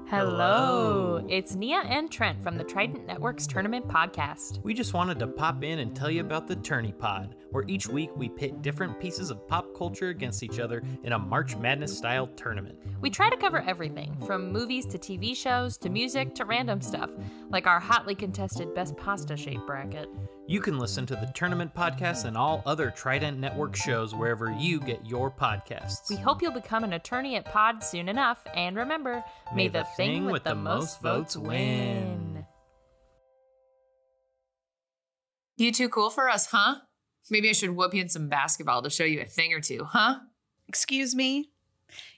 Hello. It's Nia and Trent from the Trident Network's Tournament Podcast. We just wanted to pop in and tell you about the Tourney Pod, where each week we pit different pieces of pop culture against each other in a March Madness-style tournament. We try to cover everything, from movies to TV shows to music to random stuff, like our hotly contested Best Pasta Shape bracket. You can listen to the Tournament Podcast and all other Trident Network shows wherever you get your podcasts. We hope you'll become an attorney at Pod soon enough, and remember, may the thing with the most votes win. You too cool for us, huh? Maybe I should whoop you in some basketball to show you a thing or two, huh? Excuse me?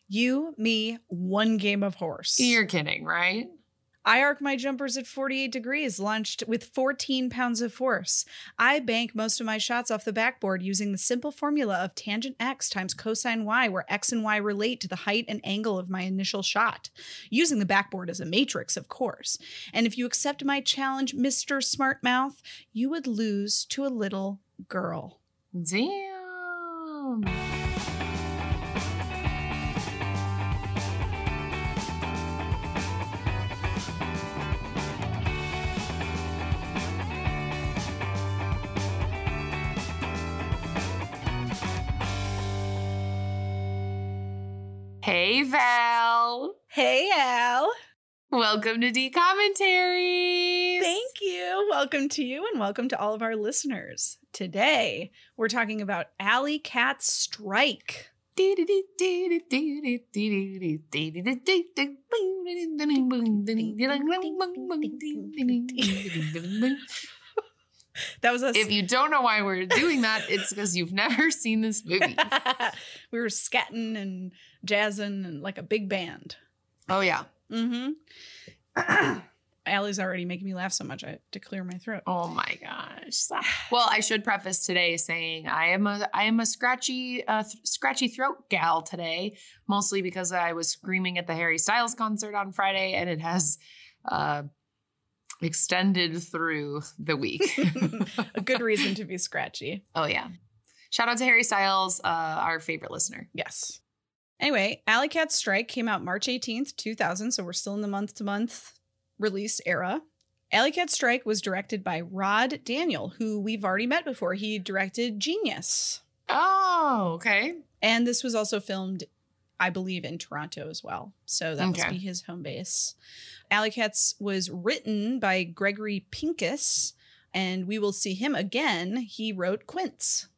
You, me, one game of horse. You're kidding, right? I arc my jumpers at 48 degrees, launched with 14 pounds of force. I bank most of my shots off the backboard using the simple formula of tangent x times cosine y, where x and y relate to the height and angle of my initial shot. Using the backboard as a matrix, of course. And if you accept my challenge, Mr. Smartmouth, you would lose to a little girl. Damn. Hey, Val. Hey, Al. Welcome to D-Commentaries. Thank you. Welcome to you and welcome to all of our listeners. Today, we're talking about Alley Cat Strike. That was us. If you don't know why we're doing that, it's because you've never seen this movie. We were scatting and jazzing and like a big band. Oh, yeah. Mm-hmm. Allie's already making me laugh so much I have to clear my throat. Oh, my gosh. Well, I should preface today saying I am a scratchy throat gal today, mostly because I was screaming at the Harry Styles concert on Friday, and it has extended through the week. A good reason to be scratchy. Oh, yeah. Shout out to Harry Styles, our favorite listener. Yes. Anyway, Alley Cat Strike came out March 18th, 2000, so we're still in the month-to-month release era. Alley Cat Strike was directed by Rod Daniel, who we've already met before. He directed Genius. Oh, okay. And this was also filmed, I believe, in Toronto as well. So that must be his home base. Alley Cats was written by Gregory Pincus, and we will see him again. He wrote Quince.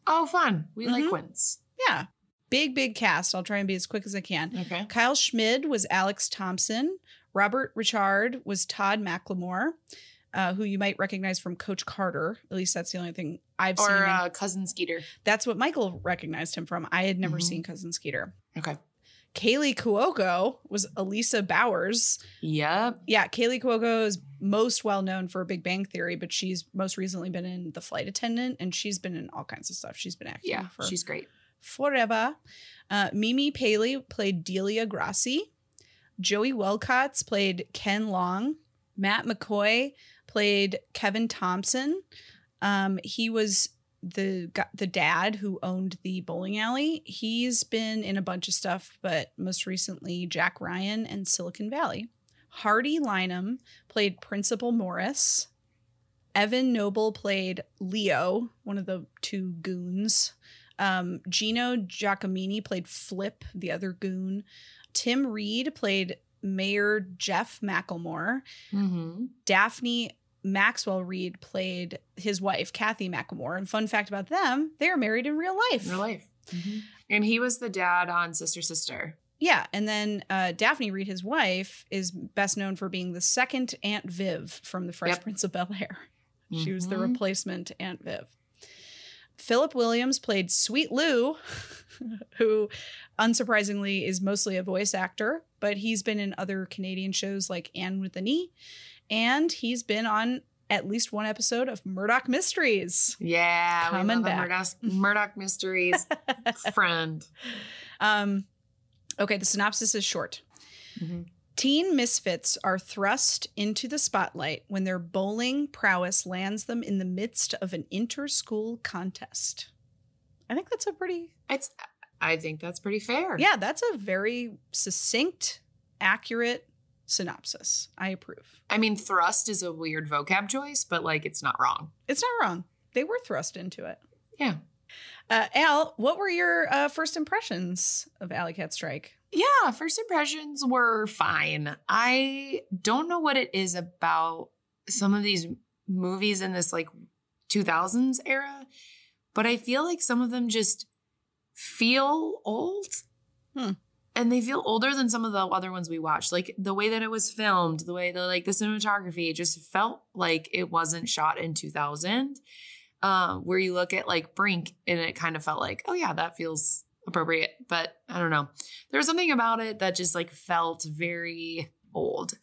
Oh, fun. We like Quince. Yeah. Big cast. I'll try and be as quick as I can. Okay. Kyle Schmid was Alex Thompson. Robert Richard was Todd McLemore, who you might recognize from Coach Carter. At least that's the only thing I've seen. Or Cousin Skeeter. That's what Michael recognized him from. I had never seen Cousin Skeeter. Okay. Kaylee Cuoco was Elisa Bowers. Yep. Yeah, Kaylee Cuoco is most well known for Big Bang Theory, but she's most recently been in The Flight Attendant, and she's been in all kinds of stuff. She's been acting for she's great. Forever. Mimi Paley played Delia Grassi. Joey Wilcox played Ken Long. Matt McCoy played Kevin Thompson. He was the dad who owned the bowling alley. He's been in a bunch of stuff, but most recently Jack Ryan and Silicon Valley. Hardy Lynham played Principal Morris. Evan Noble played Leo, one of the two goons. Gino Giacomini played Flip, the other goon. Tim Reed played Mayor Jeff McElmore. Daphne Maxwell Reed played his wife, Kathy McElmore. And fun fact about them, they are married in real life. Real life. And he was the dad on Sister Sister. Yeah. And then Daphne Reed, his wife, is best known for being the second Aunt Viv from The Fresh Prince of Bel-Air. She was the replacement Aunt Viv. Philip Williams played Sweet Lou, who unsurprisingly is mostly a voice actor, but he's been in other Canadian shows like Anne with an E, and he's been on at least one episode of Murdoch Mysteries. Yeah, coming back. Murdoch Mysteries friend. Okay, the synopsis is short. Teen misfits are thrust into the spotlight when their bowling prowess lands them in the midst of an interschool contest. I think that's I think that's pretty fair. Yeah, that's a very succinct, accurate synopsis. I approve. I mean, thrust is a weird vocab choice, but like, it's not wrong. It's not wrong. They were thrust into it. Yeah. Al, what were your first impressions of Alley Cat Strike? Yeah, first impressions were fine. I don't know what it is about some of these movies in this like 2000s era, but I feel like some of them just feel old. And they feel older than some of the other ones we watched. Like the way that it was filmed, the way the like the cinematography, it just felt like it wasn't shot in 2000. Where you look at like Brink and it kind of felt like, oh yeah, that feels appropriate. But I don't know. There was something about it that just like felt very old.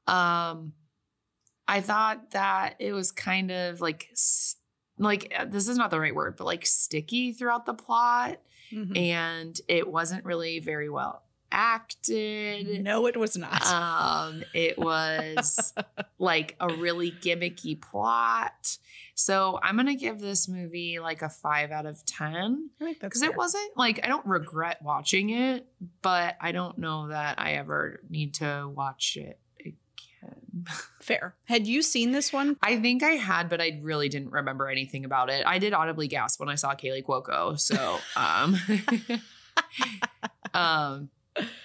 I thought that it was kind of like this is not the right word, but like sticky throughout the plot. Mm-hmm. And it wasn't really very well acted. No, it was not. It was like a really gimmicky plot. So I'm going to give this movie like a 5 out of 10. Because it wasn't like, I don't regret watching it, but I don't know that I ever need to watch it again. Fair. Had you seen this one? I think I had, but I really didn't remember anything about it. I did audibly gasp when I saw Kaylee Cuoco. So,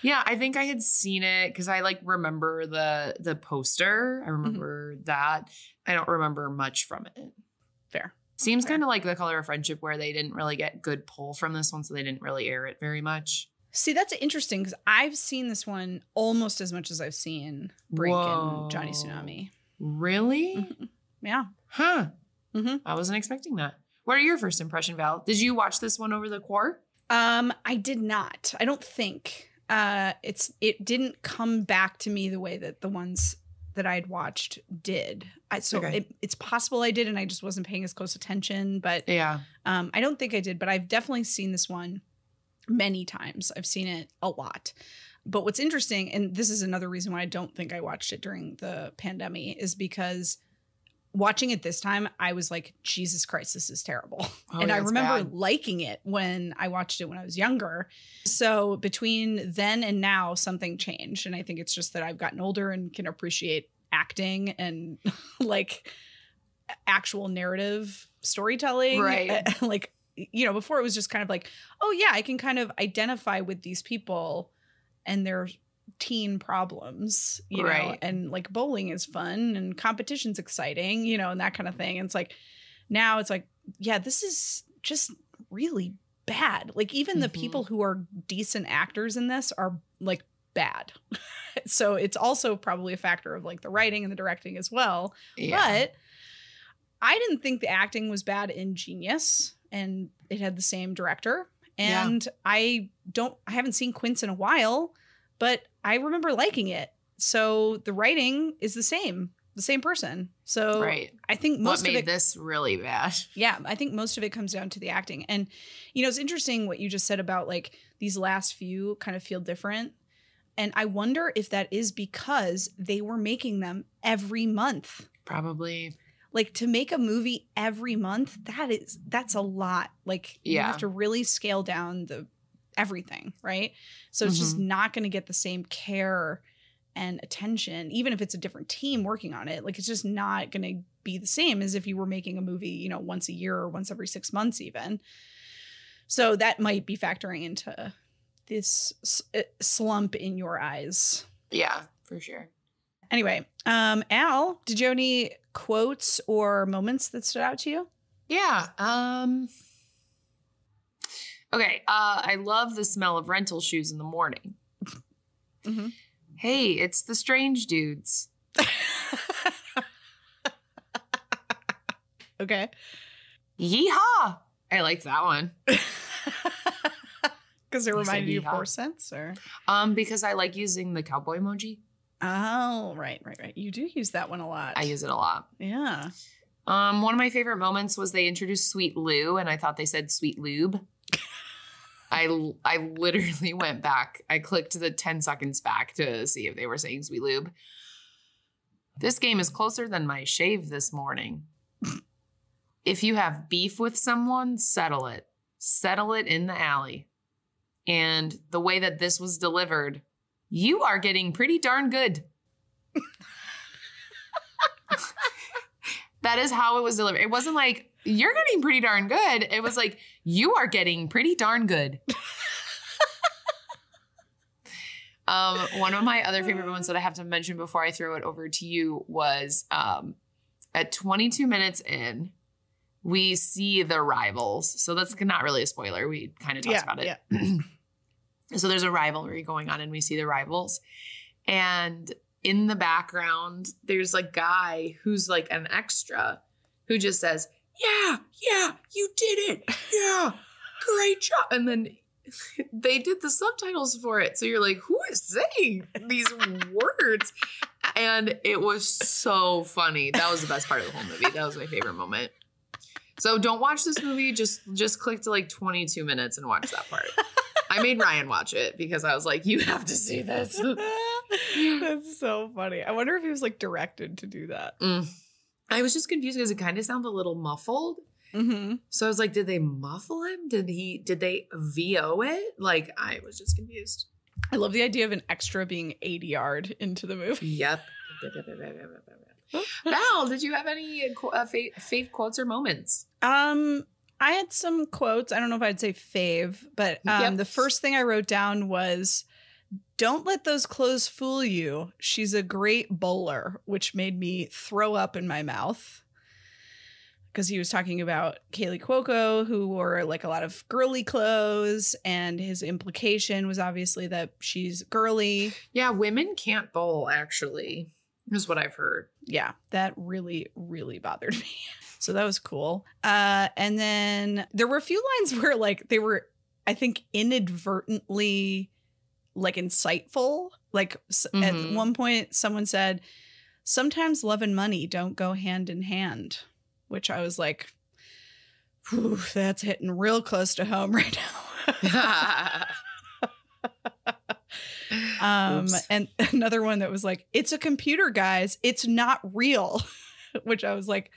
yeah, I think I had seen it because I like remember the poster. I remember that. I don't remember much from it. Fair. Seems kind of like The Color of Friendship, where they didn't really get good pull from this one, so they didn't really air it very much. See, that's interesting because I've seen this one almost as much as I've seen Brink and Johnny Tsunami. Really? Mm-hmm. Yeah. Huh. Mm-hmm. I wasn't expecting that. What are your first impression, Val? Did you watch this one over the quar? I did not. I don't think. It didn't come back to me the way that the ones that I'd watched did. It's possible I did and I just wasn't paying as close attention. But yeah, I don't think I did. But I've definitely seen this one many times. I've seen it a lot. But what's interesting, and this is another reason why I don't think I watched it during the pandemic, is because watching it this time, I was like, Jesus Christ, this is terrible. Oh, and yeah, I remember bad. liking it when I watched it when I was younger. So between then and now, something changed. And I think it's just that I've gotten older and can appreciate acting and like actual narrative storytelling. Right. Like, you know, before it was just kind of like, oh yeah, I can kind of identify with these people and their teen problems, you know, and like bowling is fun and competition's exciting, you know, and that kind of thing. And it's like, now it's like, yeah, this is just really bad. Like even the people who are decent actors in this are like bad. So it's also probably a factor of like the writing and the directing as well. Yeah. But I didn't think the acting was bad in Genius, and it had the same director. And I haven't seen Quince in a while, but I remember liking it. So the writing is the same person. So I think most of it made this really bad. Yeah, I think most of it comes down to the acting. And, you know, it's interesting what you just said about like these last few kind of feel different. And I wonder if that is because they were making them every month. Probably. Like to make a movie every month, that's a lot. Like you have to really scale down everything, right? So it's just not going to get the same care and attention, even if it's a different team working on it. Like it's just not going to be the same as if you were making a movie, you know, once a year or once every 6 months even. So that might be factoring into this slump in your eyes. Yeah, for sure. Anyway, Al, did you have any quotes or moments that stood out to you? Yeah. Okay. I love the smell of rental shoes in the morning. Mm-hmm. Hey, it's the strange dudes. Okay. Yeehaw! I liked that one. Because it reminded you of 4 cents, or? Because I like using the cowboy emoji. Oh, right. You do use that one a lot. I use it a lot. Yeah. One of my favorite moments was they introduced Sweet Lou, and I thought they said Sweet Lube. I literally went back. I clicked the 10 seconds back to see if they were saying Sweet Lube. This game is closer than my shave this morning. If you have beef with someone, settle it. Settle it in the alley. And the way that this was delivered, you are getting pretty darn good. That is how it was delivered. It wasn't like, you're getting pretty darn good. It was like, you are getting pretty darn good. One of my other favorite ones that I have to mention before I throw it over to you was at 22 minutes in, we see the rivals. So that's not really a spoiler. We kind of talked about it. Yeah. So there's a rivalry going on and we see the rivals. And in the background, there's a guy who's like an extra who just says, yeah, you did it. Yeah, great job. And then they did the subtitles for it. So you're like, who is saying these words? And it was so funny. That was the best part of the whole movie. That was my favorite moment. So don't watch this movie. Just click to like 22 minutes and watch that part. I made Ryan watch it because I was like, you have to see this. That's so funny. I wonder if he was like directed to do that. I was just confused because it kind of sounded a little muffled. Mm-hmm. So I was like, did they muffle him? Did they VO it? Like, I was just confused. I love the idea of an extra being ADR'd into the movie. Yep. Val, did you have any fave quotes or moments? I had some quotes. I don't know if I'd say fave, but the first thing I wrote down was, don't let those clothes fool you. She's a great bowler, which made me throw up in my mouth. Because he was talking about Kaylee Cuoco, who wore like a lot of girly clothes, and his implication was obviously that she's girly. Yeah, women can't bowl, actually, is what I've heard. Yeah, that really, really bothered me. So that was cool. And then there were a few lines where like they were, I think, inadvertently like insightful. Like at one point someone said, sometimes love and money don't go hand in hand, which I was like, whew, that's hitting real close to home right now. And another one that was like, it's a computer, guys. It's not real, which I was like,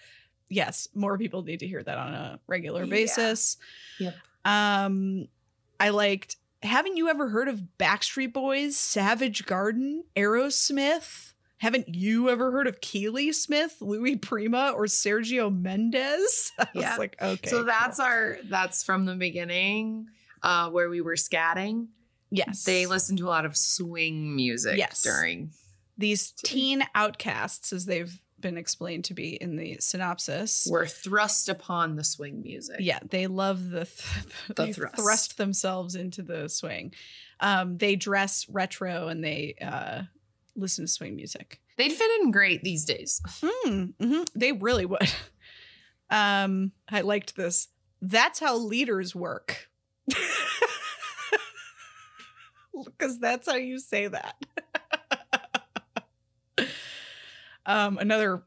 yes, more people need to hear that on a regular basis. Yep. I liked, haven't you ever heard of Backstreet Boys, Savage Garden, Aerosmith? Haven't you ever heard of Keely Smith, Louis Prima, or Sergio Mendes? I was like, okay. So that's from the beginning where we were scatting. Yes. They listened to a lot of swing music during. These teen outcasts, as they've been explained to be in the synopsis, were thrust upon the swing music. Yeah, they love the thrust themselves into the swing. They dress retro and they listen to swing music. They'd fit in great these days. They really would. I liked this. That's how leaders work. Because that's how you say that. Another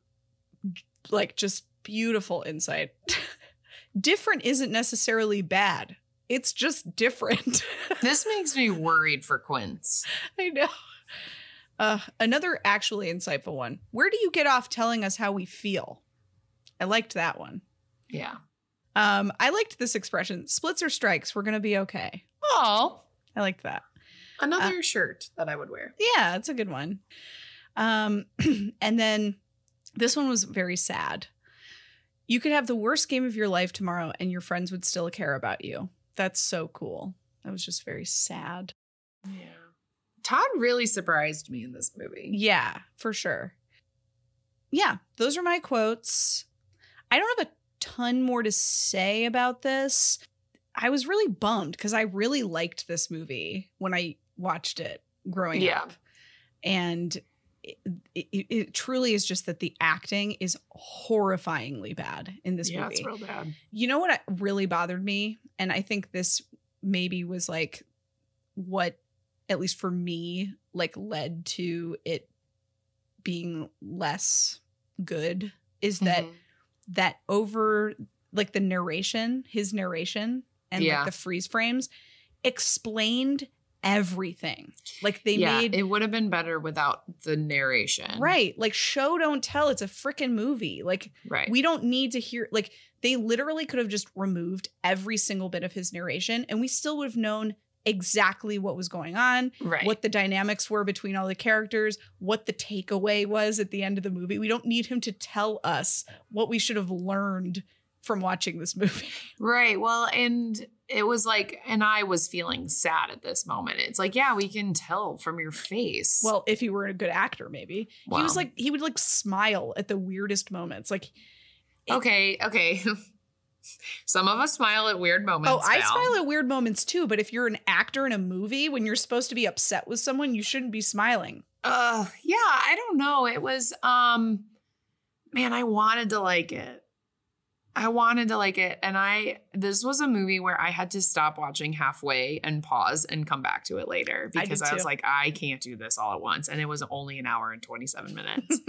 like just beautiful insight. Different isn't necessarily bad. It's just different. This makes me worried for Quince. I know. Another actually insightful one. Where do you get off telling us how we feel? I liked that one. Yeah. I liked this expression. Splits or strikes. We're going to be okay. Oh, I liked that. Another shirt that I would wear. Yeah, it's a good one. And then this one was very sad. You could have the worst game of your life tomorrow and your friends would still care about you. That's so cool. That was just very sad. Yeah. Todd really surprised me in this movie. Yeah, for sure. Yeah, those are my quotes. I don't have a ton more to say about this. I was really bummed because I really liked this movie when I watched it growing up. And it truly is just that the acting is horrifyingly bad in this movie. Yeah, it's real bad. You know what really bothered me? And I think this maybe was like what, at least for me, like led to it being less good is that over like the narration, his narration and like the freeze frames explained everything. Like they made it would have been better without the narration. Right. Like show don't tell. It's a freaking movie. Like we don't need to hear, like they literally could have just removed every single bit of his narration and we still would have known exactly what was going on, Right. what the dynamics were between all the characters, what the takeaway was at the end of the movie. We don't need him to tell us what we should have learned from watching this movie. Right. Well, and it was like, and I was feeling sad at this moment. It's like, yeah, we can tell from your face. Well, if he were a good actor, maybe. Wow. He was like, he would like smile at the weirdest moments. Like, Okay. Some of us smile at weird moments. I Val. smile at weird moments too, but if you're an actor in a movie, when you're supposed to be upset with someone, you shouldn't be smiling. Yeah, I don't know. It was, man, I wanted to like it. And this was a movie where I had to stop watching halfway and pause and come back to it later because I was like, I can't do this all at once. And it was only an hour and 27 minutes.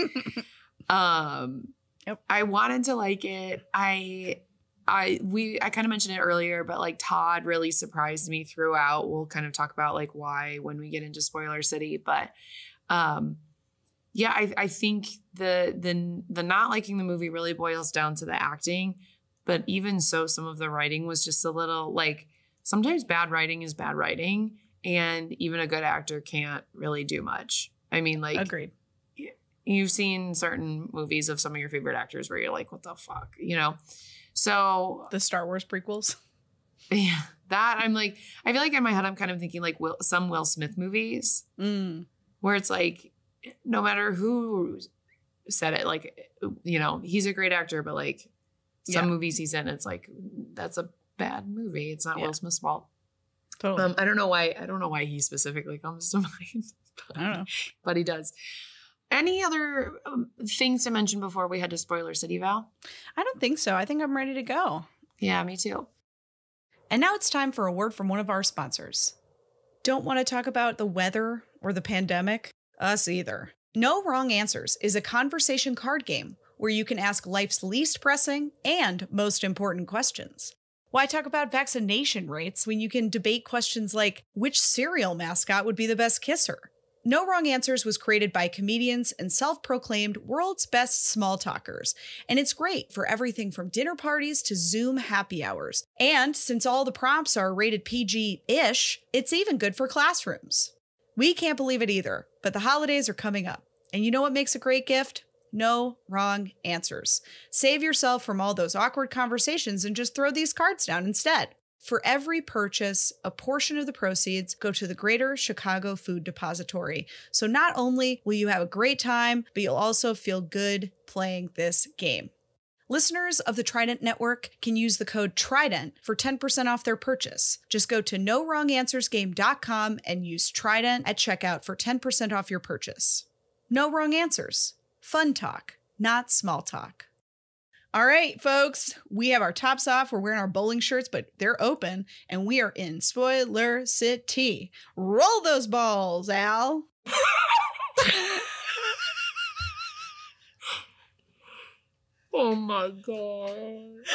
Yep. I wanted to like it. I kind of mentioned it earlier, but like Todd really surprised me throughout. We'll kind of talk about like why when we get into Spoiler City, but yeah, I think the not liking the movie really boils down to the acting, but even so, some of the writing was just a little like sometimes bad writing is bad writing, and even a good actor can't really do much. I mean, like, agreed. You've seen certain movies of some of your favorite actors where you're like, what the fuck, you know? So The Star Wars prequels. yeah, that I'm like, I feel like in my head I'm kind of thinking like some Will Smith movies where it's like, no matter who said it, like, you know, he's a great actor, but like some movies he's in, it's like, that's a bad movie. It's not Will Smith's fault. Totally. I don't know why he specifically comes to mind. I don't know. But he does. Any other things to mention before we head to Spoiler City, Val? I don't think so. I think I'm ready to go. Yeah, me too. And now it's time for a word from one of our sponsors. Don't want to talk about the weather or the pandemic? Us either. No Wrong Answers is a conversation card game where you can ask life's least pressing and most important questions. Why talk about vaccination rates when you can debate questions like which cereal mascot would be the best kisser? No Wrong Answers was created by comedians and self-proclaimed world's best small talkers, and it's great for everything from dinner parties to Zoom happy hours. And since all the prompts are rated PG-ish, it's even good for classrooms. We can't believe it either, but the holidays are coming up. And you know what makes a great gift? No Wrong Answers. Save yourself from all those awkward conversations and just throw these cards down instead. For every purchase, a portion of the proceeds go to the Greater Chicago Food Depository. So not only will you have a great time, but you'll also feel good playing this game. Listeners of the Trident Network can use the code TRIDENT for 10% off their purchase. Just go to NoWrongAnswersGame.com and use Trident at checkout for 10% off your purchase. No Wrong Answers. Fun talk, not small talk. All right, folks, we have our tops off. We're wearing our bowling shirts, but they're open, and we are in Spoiler City. Roll those balls, Al. Oh my God.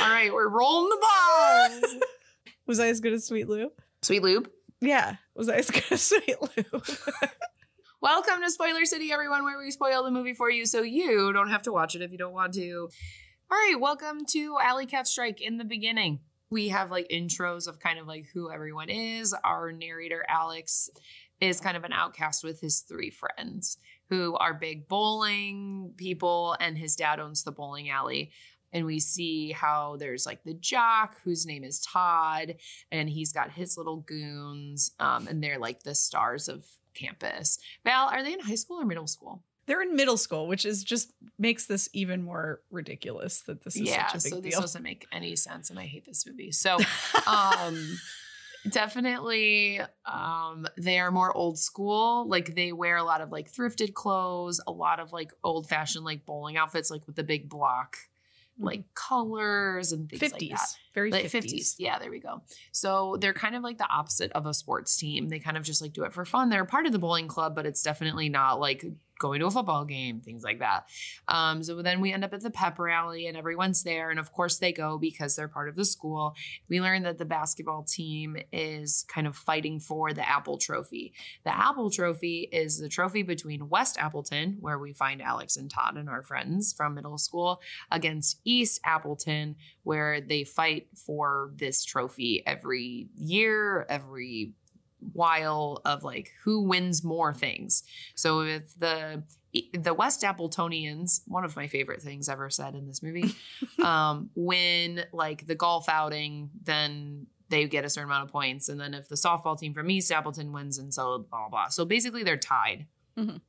All right, we're rolling the balls. Was I as good as Sweet Lou? Sweet Lube. Yeah, was I as good as Sweet Lou? Welcome to Spoiler City, everyone, where we spoil the movie for you so you don't have to watch it if you don't want to. All right, welcome to Alley Cat Strike. In the beginning, we have like intros of kind of like who everyone is. Our narrator, Alex, is kind of an outcast with his three friends who are big bowling people, and his dad owns the bowling alley. And we see how there's like the jock whose name is Todd, and he's got his little goons, and they're like the stars of campus. Val, are they in high school or middle school? They're in middle school, which is just makes this even more ridiculous that this is such a big so this deal. doesn't make any sense, and I hate this movie. So definitely they are more old school. Like they wear a lot of like thrifted clothes, a lot of like old fashioned like bowling outfits, like with the big block like colors and things 50s, like that. very Like 50s. Yeah, there we go. So they're kind of like the opposite of a sports team. They kind of just like do it for fun. They're part of the bowling club, but it's definitely not like going to a football game, things like that. So then we end up at the pep rally and everyone's there. And of course they go because they're part of the school. We learn that the basketball team is kind of fighting for the Apple Trophy. The Apple Trophy is the trophy between West Appleton, where we find Alex and Todd and our friends from middle school, against East Appleton, where they fight for this trophy every year, every while of like who wins more things. So with the West Appletonians, one of my favorite things ever said in this movie, win like the golf outing, then they get a certain amount of points. And then if the softball team from East Appleton wins, and so blah, blah, blah. So basically they're tied. And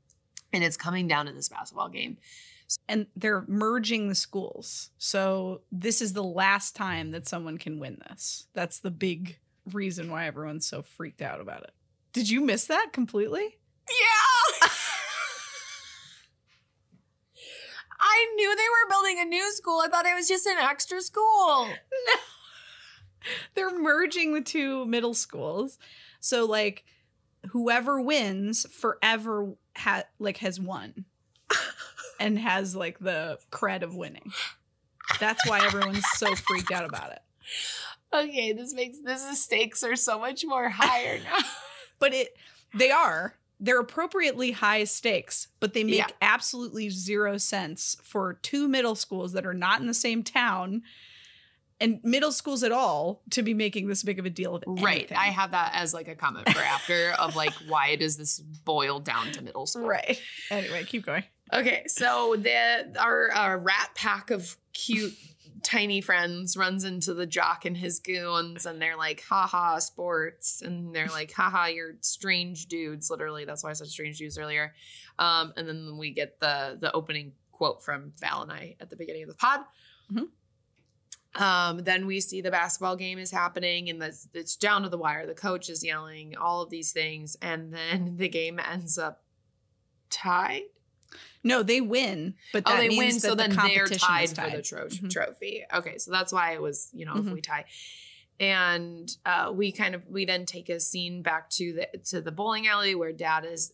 it's coming down to this basketball game. And they're merging the schools. So this is the last time that someone can win this. That's the big reason why everyone's so freaked out about it. Did you miss that completely? Yeah. I knew they were building a new school. I thought it was just an extra school. No. They're merging the two middle schools. So like whoever wins forever has won and has like the cred of winning. That's why everyone's so freaked out about it. Okay, the stakes are so much more higher now. But they're appropriately high stakes, but they make absolutely zero sense for two middle schools that are not in the same town and middle schools at all to be making this big of a deal of anything. Right. I have that as like a comment for after of like, why does this boil down to middle school? Right. Anyway, keep going. Okay. So our rat pack of cute tiny friends runs into the jock and his goons, and they're like, haha, sports. And they're like, haha, you're strange dudes. Literally. That's why I said strange dudes earlier. And then we get the opening quote from Val and I at the beginning of the pod. Then we see the basketball game is happening, and it's down to the wire. The coach is yelling all of these things, and then the game ends up tied. No, they win, but that means win, that so the then they're competition tied is for the trophy. Okay, so that's why it was, if we tie. And we then take a scene back to the bowling alley where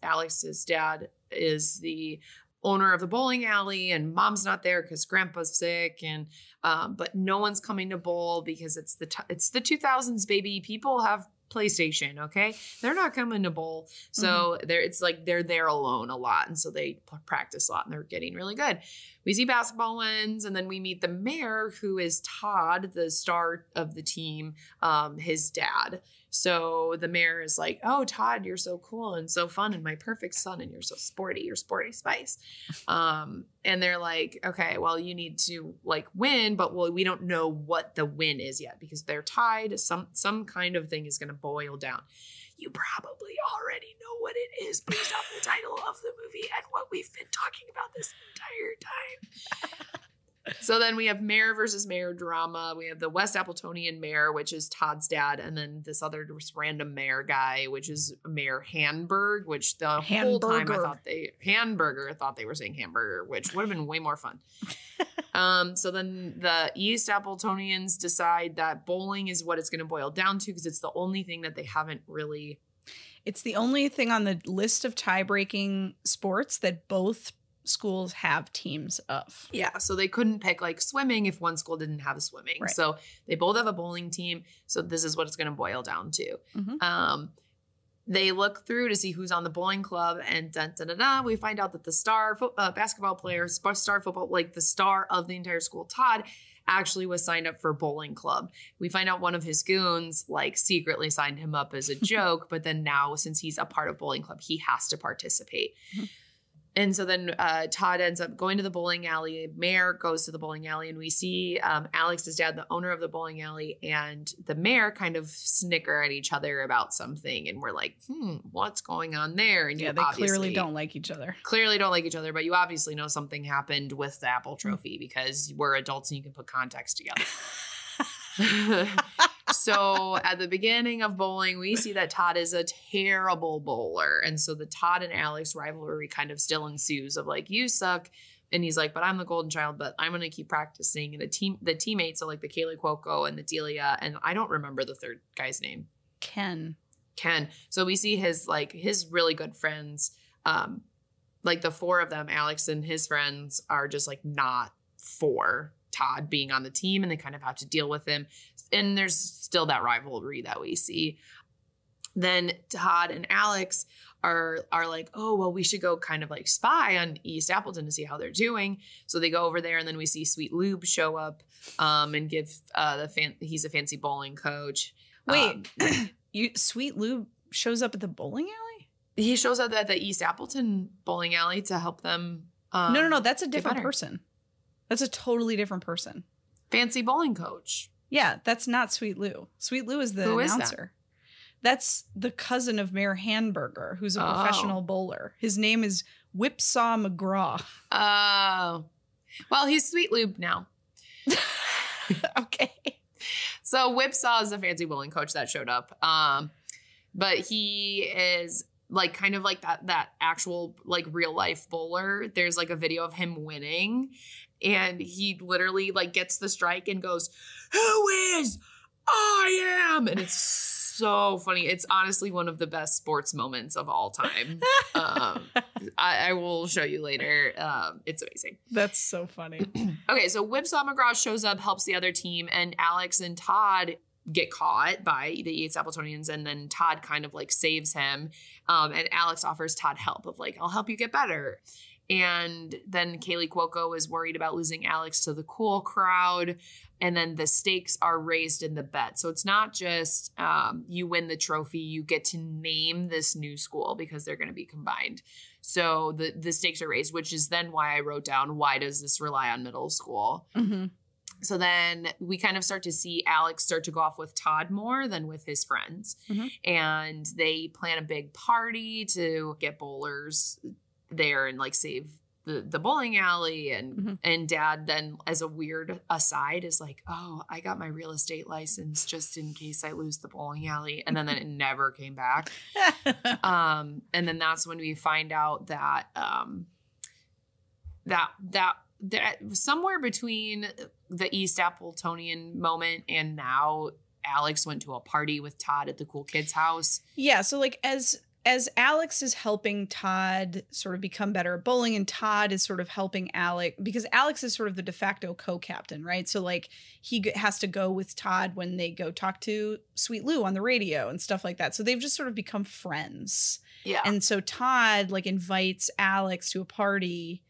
Alex's dad is the owner of the bowling alley, and mom's not there because grandpa's sick, and but no one's coming to bowl because it's the 2000s, baby. People have PlayStation, okay? They're not coming to bowl. So they're there alone a lot, and so they practice a lot, and they're getting really good. We see basketball wins, and then we meet the mayor, who is Todd, the star of the team, his dad. So the mayor is like, oh, Todd, you're so cool and so fun and my perfect son, and you're so sporty. You're sporty spice. And they're like, okay, well, you need to like win, but we don't know what the win is yet because they're tied. Some kind of thing is going to boil down. You probably already know what it is based off the title of the movie and what we've been talking about this entire time. So then we have mayor versus mayor drama. We have the West Appletonian mayor, which is Todd's dad, and then this other just random mayor guy, which is Mayor Handberg, which the whole time I thought they were saying hamburger, which would have been way more fun. So then the East Appletonians decide that bowling is what it's going to boil down to because it's the only thing that they haven't really. It's the only thing on the list of tie-breaking sports that both schools have teams of. Yeah, so they couldn't pick like swimming if one school didn't have swimming. Right. So they both have a bowling team. So this is what it's going to boil down to. They look through to see who's on the bowling club, and we find out that the star basketball player, star football, like the star of the entire school, Todd, actually was signed up for bowling club. We find out one of his goons like secretly signed him up as a joke, but then now since he's a part of bowling club, he has to participate. And so then Todd ends up going to the bowling alley. Mayor goes to the bowling alley, and we see Alex's dad, the owner of the bowling alley, and the mayor kind of snicker at each other about something. And we're like, what's going on there? And yeah, they clearly don't like each other. Clearly don't like each other, but you obviously know something happened with the Apple Trophy because we're adults and you can put context together. So at the beginning of bowling, we see that Todd is a terrible bowler. And so the Todd and Alex rivalry kind of still ensues of like, you suck. And he's like, but I'm the golden child, but I'm going to keep practicing. And the teammates, so like the Kaylee Cuoco and the Delia, and I don't remember the third guy's name. Ken. So we see his really good friends. Like the four of them, Alex and his friends are just like not for Todd being on the team, and they kind of have to deal with him. And there's still that rivalry that we see. Then Todd and Alex are like, oh, well, we should go kind of like spy on East Appleton to see how they're doing. So they go over there, and then we see Sweet Lube show up and give he's a fancy bowling coach. Wait, Sweet Lube shows up at the bowling alley? He shows up at the East Appleton bowling alley to help them. No. That's a different person. That's a totally different person. Fancy bowling coach. Yeah, that's not Sweet Lou. Sweet Lou is the announcer. That's the cousin of Mayor Hamburger, who's a professional bowler. His name is Whipsaw McGraw. Oh. Well, he's Sweet Lube now. Okay. So Whipsaw is a fancy bowling coach that showed up. But he is like kind of like that actual like real life bowler. There's like a video of him winning, and he literally like gets the strike and goes, "Who is? I am." And it's so funny. It's honestly one of the best sports moments of all time. I will show you later. It's amazing. That's so funny. Okay, so Whipsaw McGraw shows up, helps the other team, and Alex and Todd get caught by the East Appletonians, and then Todd kind of like saves him. And Alex offers Todd help of like, I'll help you get better. And then Kaylee Cuoco is worried about losing Alex to the cool crowd. And then the stakes are raised in the bet. So it's not just you win the trophy, you get to name this new school because they're going to be combined. So the stakes are raised, which is then why I wrote down, why does this rely on middle school? Mm-hmm. So then we kind of start to see Alex start to go off with Todd more than with his friends. Mm-hmm. And they plan a big party to get bowlers there and like save the bowling alley. And Dad then, as a weird aside, is like, oh, I got my real estate license just in case I lose the bowling alley. And then it never came back. And then that's when we find out that that somewhere between the East Appletonian moment and now, Alex went to a party with Todd at the cool kids' house. Yeah, so like as Alex is helping Todd sort of become better at bowling, and Todd is sort of helping Alex, because Alex is sort of the de facto co-captain, right? So like he has to go with Todd when they go talk to Sweet Lou on the radio and stuff like that. So they've just sort of become friends. Yeah. And so Todd like invites Alex to a party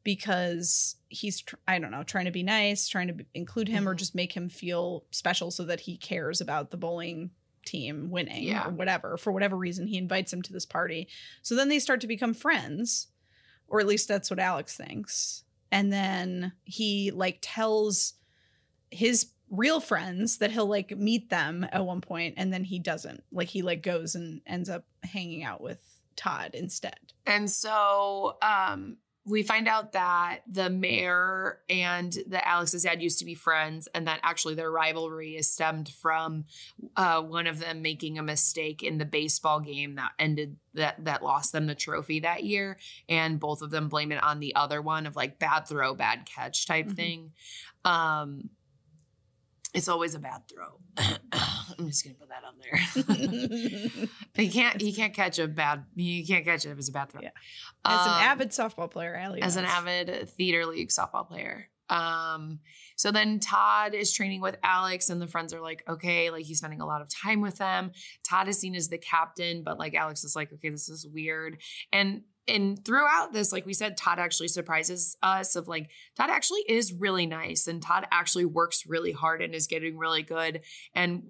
because he's, I don't know, trying to be nice, trying to include him or just make him feel special so that he cares about the bowling team winning or whatever. For whatever reason, he invites him to this party. So then they start to become friends, or at least that's what Alex thinks. And then he like tells his real friends that he'll like meet them at one point, and then he doesn't. Like he like goes and ends up hanging out with Todd instead. And so we find out that the mayor and the Alex's dad used to be friends, and that actually their rivalry is stemmed from one of them making a mistake in the baseball game that ended that lost them the trophy that year, and both of them blame it on the other one of like bad throw, bad catch type thing. It's always a bad throw. I'm just gonna put that on there. He can't catch it if it's a bad throw. Yeah. As an avid softball player, Allie as an avid theater league softball player. So then Todd is training with Alex, and the friends are like, okay, like he's spending a lot of time with them. Todd is seen as the captain, but like Alex is like, okay, this is weird. And throughout this, like we said, Todd actually surprises us of like, Todd actually is really nice, and Todd actually works really hard and is getting really good and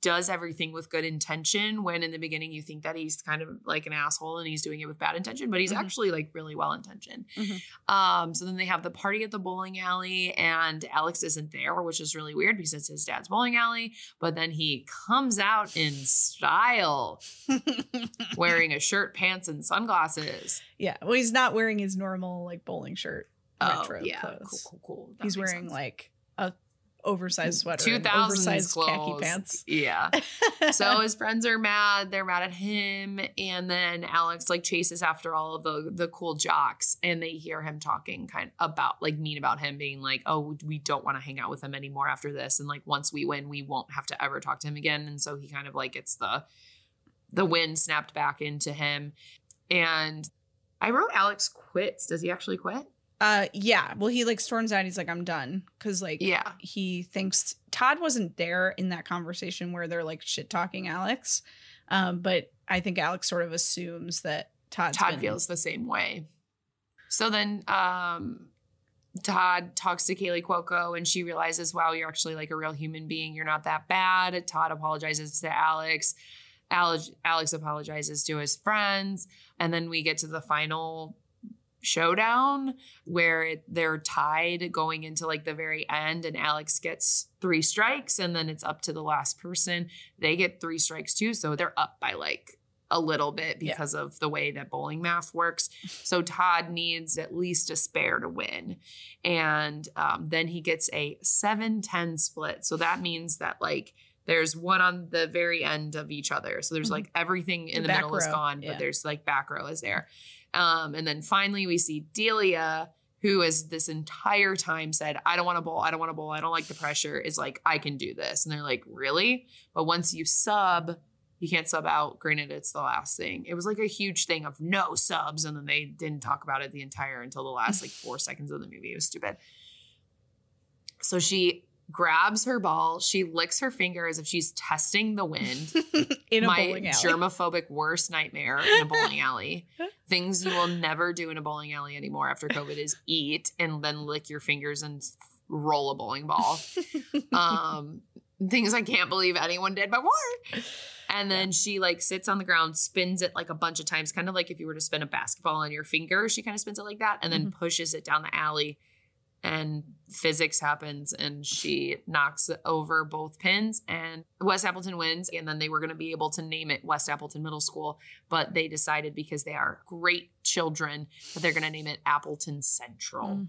does everything with good intention, when in the beginning you think that he's kind of like an asshole and he's doing it with bad intention, but he's actually like really well intentioned. So then they have the party at the bowling alley, and Alex isn't there, which is really weird because it's his dad's bowling alley, but then he comes out in style wearing a shirt, pants, and sunglasses. Yeah. Well, he's not wearing his normal like bowling shirt retro clothes. Cool. He's wearing sense. Like a oversized sweater, 2000s oversized clothes. khaki pants. Yeah. So his friends are mad. They're mad at him. And then Alex like chases after all of the cool jocks, and they hear him talking kind of about like mean about him, being like, oh, we don't want to hang out with him anymore after this. And like, once we win, we won't have to ever talk to him again. And so he kind of like gets the wind snapped back into him. And I wrote Alex quits. Does he actually quit? Yeah. Well, he like storms out. He's like, I'm done. Cause like, he thinks Todd wasn't there in that conversation where they're like shit talking Alex. But I think Alex sort of assumes that Todd feels the same way. So then, Todd talks to Kaylee Cuoco, and she realizes, wow, you're actually like a real human being. You're not that bad. Todd apologizes to Alex. Alex apologizes to his friends. And then we get to the final showdown where they're tied going into like the very end, and Alex gets 3 strikes, and then it's up to the last person. They get 3 strikes too. So they're up by like a little bit because of the way that bowling math works. So Todd needs at least a spare to win. And then he gets a 7-10 split. So that means that like there's one on the very end of each other. So there's like everything in the middle is gone, but there's like back row is there. And then finally we see Delia, who has this entire time said, I don't want to bowl. I don't want to bowl. I don't like the pressure, is like, I can do this. And they're like, really? But once you sub, you can't sub out. Granted, it's the last thing. It was like a huge thing of no subs. And then they didn't talk about it until the last like 4 seconds of the movie. It was stupid. So she grabs her ball. She licks her finger as if she's testing the wind. In a my bowling alley. Germophobic worst nightmare in a bowling alley. Things you will never do in a bowling alley anymore after COVID is eat and then lick your fingers and roll a bowling ball. Things I can't believe anyone did before. And then she like sits on the ground, spins it like a bunch of times, kind of like if you were to spin a basketball on your finger. She kind of spins it like that and then pushes it down the alley. And physics happens, and she knocks over both pins, and West Appleton wins. And then they were going to be able to name it West Appleton Middle School, but they decided because they are great children that they're going to name it Appleton Central.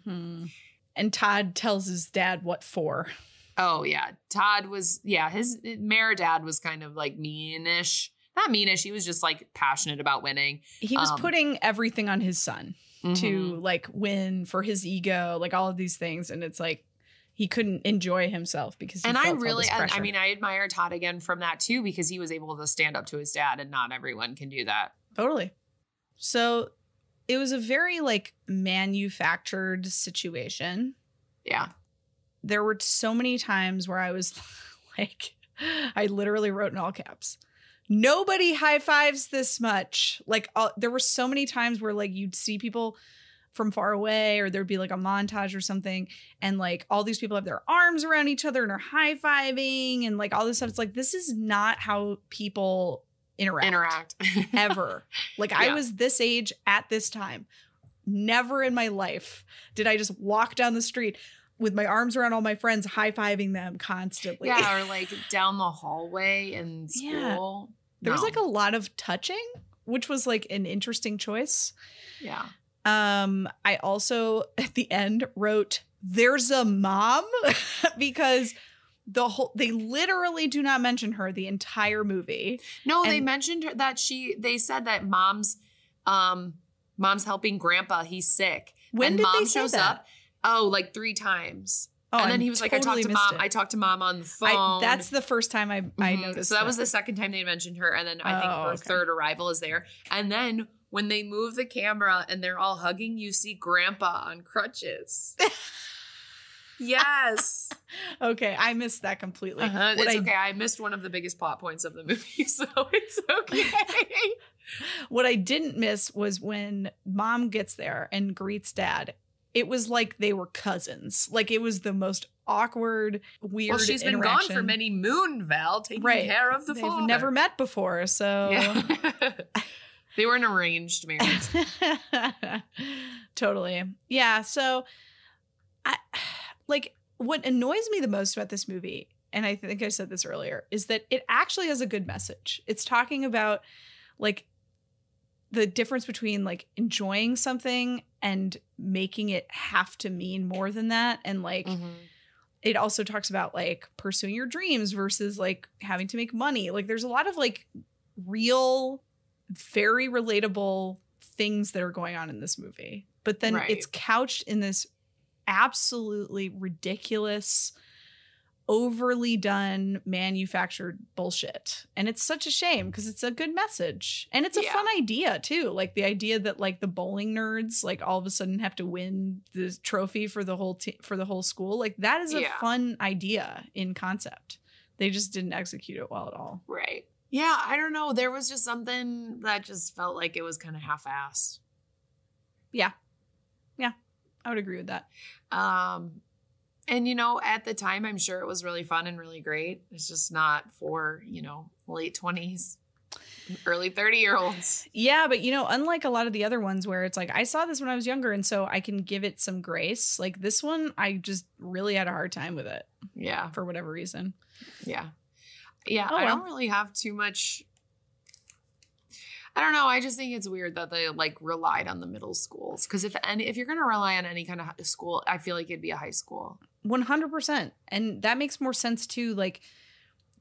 And Todd tells his dad what for. Oh, yeah. Todd was, his mayor dad was kind of like meanish. Not meanish. He was just like passionate about winning. He was putting everything on his son. To like win for his ego, like all of these things. And it's like, he couldn't enjoy himself because he felt all this pressure. I mean, I admire Todd again from that too, because he was able to stand up to his dad, and not everyone can do that. Totally. So it was a very like manufactured situation. Yeah. There were so many times where I was like, I literally wrote in all caps, nobody high fives this much. Like there were so many times where like you'd see people from far away, or there'd be like a montage or something, and like all these people have their arms around each other and are high fiving and like all this stuff. It's like, this is not how people interact ever. Like I was this age at this time. Never in my life did I just walk down the street with my arms around all my friends, high fiving them constantly. Yeah, or like down the hallway in school. Yeah. There was like a lot of touching, which was like an interesting choice. Yeah. I also at the end wrote, there's a mom, because they literally do not mention her the entire movie. No, they mentioned her that they said that mom's helping grandpa. He's sick. When did mom they say shows that? up? Oh, like 3 times. Oh, and then he was totally like, I talked to mom on the phone. That's the first time I noticed. So that was the second time they mentioned her. And then I think her third arrival is there. And then when they move the camera and they're all hugging, you see grandpa on crutches. Yes. Okay. I missed that completely. It's okay. I missed one of the biggest plot points of the movie, so it's okay. What I didn't miss was when mom gets there and greets dad. It was like they were cousins. Like it was the most awkward, weird. Well, she's been gone for many moon, Val, taking care of the father. They've never met before, so they were an arranged marriage. Totally, yeah. So, what annoys me the most about this movie, and I think I said this earlier, is that it actually has a good message. It's talking about like the difference between like enjoying something and making it have to mean more than that. And like, it also talks about like pursuing your dreams versus like having to make money. Like there's a lot of like real, very relatable things that are going on in this movie, but then it's couched in this absolutely ridiculous, overly done, manufactured bullshit. And it's such a shame because it's a good message. And it's a fun idea too. Like the idea that like the bowling nerds like all of a sudden have to win the trophy for the whole for the whole school. Like that is a fun idea in concept. They just didn't execute it well at all. Right. Yeah, I don't know. There was just something that just felt like it was kind of half-assed. Yeah. Yeah. I would agree with that. And, you know, at the time, I'm sure it was really fun and really great. It's just not for, you know, late 20s Early 30-year-olds. Yeah, but unlike a lot of the other ones where it's like, I saw this when I was younger and so I can give it some grace. Like this one, I just really had a hard time with it. Yeah. For whatever reason. Yeah. Yeah. Oh, I well. don't really have too much. I don't know. I just think it's weird that they like relied on the middle schools. Because if you're going to rely on any kind of school, I feel like it'd be a high school. 100%. And that makes more sense too. Like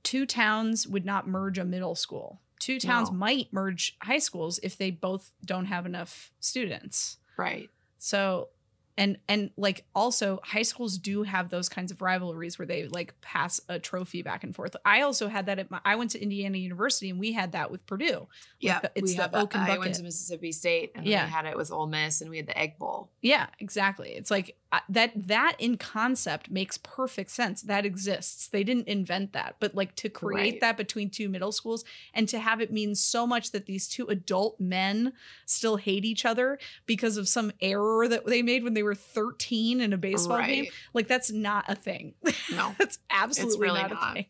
2 towns would not merge a middle school. 2 towns might merge high schools if they both don't have enough students. Right. So, and like also high schools do have those kinds of rivalries where they like pass a trophy back and forth. I also had that I went to Indiana University and we had that with Purdue. Yeah. Like it's the Oak and Bucket. I went to Mississippi State and we had it with Ole Miss and we had the Egg Bowl. Yeah, exactly. It's like that in concept makes perfect sense. That exists. They didn't invent that, but like to create that between 2 middle schools and to have it mean so much that these 2 adult men still hate each other because of some error that they made when they were 13 in a baseball game. Like that's not a thing. No, that's absolutely really not a thing.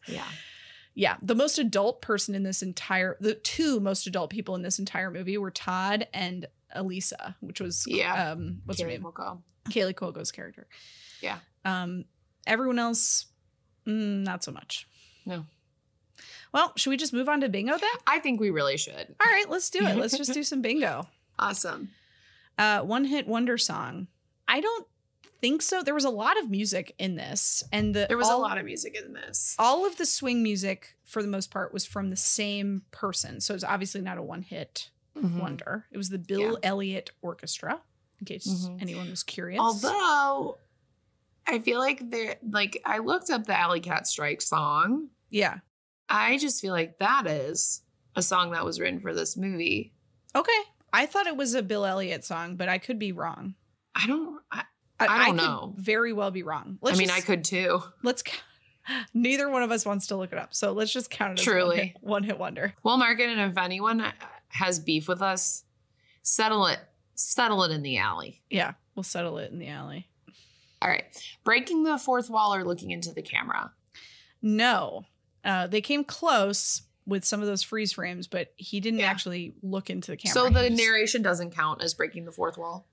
Yeah. Yeah, the most adult person in this the 2 most adult people in this entire movie were Todd and Elisa, which was what's her name? Kaylee Cuoco's character. Yeah. Everyone else, not so much. No. Well, should we just move on to bingo then? I think we really should. All right, let's do it. Let's just do some bingo. Awesome. One-hit wonder song. I don't think so. There was a lot of music in this, and there was a lot of music in this. All of the swing music, for the most part, was from the same person. So it's obviously not a one-hit wonder. It was the Bill Elliott Orchestra, in case anyone was curious. Although, I feel like I looked up the Alley Cat Strike song. Yeah. I just feel like that is a song that was written for this movie. Okay. I thought it was a Bill Elliott song, but I could be wrong. I don't know. Could very well be wrong. I could too. Neither one of us wants to look it up. So let's just count it as one-hit wonder. We'll mark it, and if anyone has beef with us, settle it in the alley. Yeah, we'll settle it in the alley. All right. Breaking the fourth wall or looking into the camera? No. They came close with some of those freeze frames, but he didn't actually look into the camera. So the narration doesn't count as breaking the fourth wall?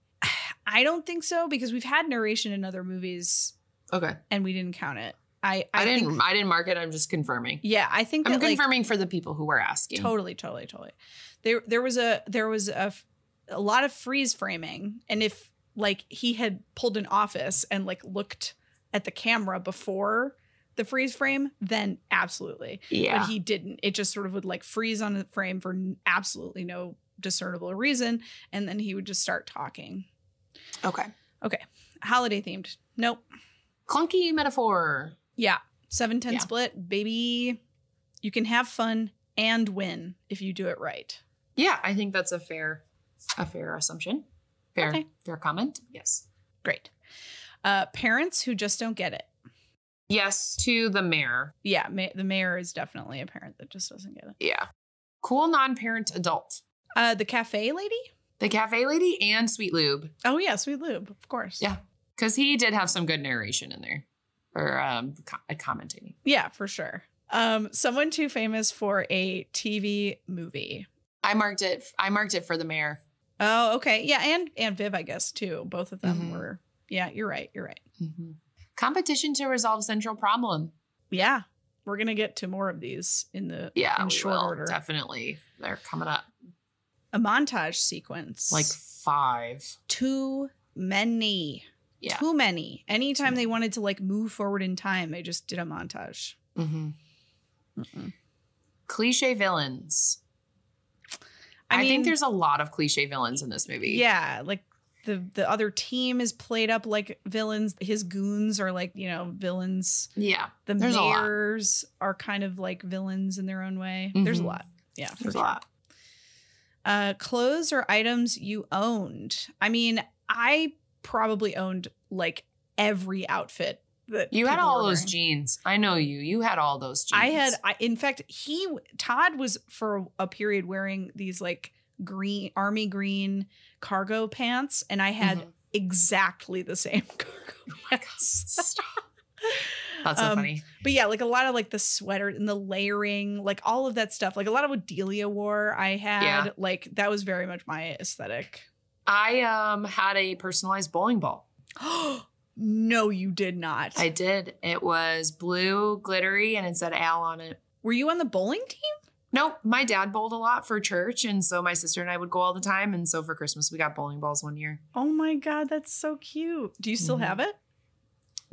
I don't think so, because we've had narration in other movies. Okay. And we didn't count it. I didn't mark it. I'm just confirming. Yeah, I think I'm confirming for the people who were asking. Totally. There was a lot of freeze framing, and if like he had pulled an Office and like looked at the camera before the freeze frame, then absolutely. Yeah. But he didn't. It just sort of would like freeze on the frame for absolutely no discernible reason, and then he would just start talking. Okay. Holiday themed. Nope. Clunky metaphor. Yeah. 7-10 split, baby. You can have fun and win if you do it right. Yeah, I think that's a fair assumption. Fair comment. Yes. Great. Parents who just don't get it. Yes, to the mayor. Yeah, the mayor is definitely a parent that just doesn't get it. Yeah. Cool non-parent adult. The cafe lady? The cafe lady and Sweet Lube. Oh, yeah, Sweet Lube, of course. Yeah, because he did have some good narration in there. Or commentating. Yeah, for sure. Someone too famous for a TV movie. I marked it for the mayor. Oh, okay. Yeah, and Viv, I guess, too. Both of them were. Yeah, you're right. Mm-hmm. Competition to resolve central problem. Yeah. We're going to get to more of these in short order. Definitely. They're coming up. A montage sequence. Like 5. Too many. Yeah. Too many. Anytime they wanted to like move forward in time, they just did a montage. Cliche villains. I think there's a lot of cliche villains in this movie. Yeah. Like the other team is played up like villains. His goons are like, villains. Yeah. The mayors are kind of like villains in their own way. There's a lot. Yeah. There's a lot. Clothes or items you owned. I mean, I probably owned like every outfit that you had. All those jeans. I know you had all those jeans. In fact, Todd was for a period wearing these like army green cargo pants, and I had exactly the same cargo pants. Stop. That's so funny. But yeah, like a lot of like the sweater and the layering, like all of that stuff, like a lot of what Delia wore I had, like that was very much my aesthetic. I had a personalized bowling ball. No, you did not. I did. It was blue, glittery, and it said Al on it. Were you on the bowling team? Nope. My dad bowled a lot for church, and so my sister and I would go all the time. And so for Christmas, we got bowling balls one year. Oh my God, that's so cute. Do you still have it?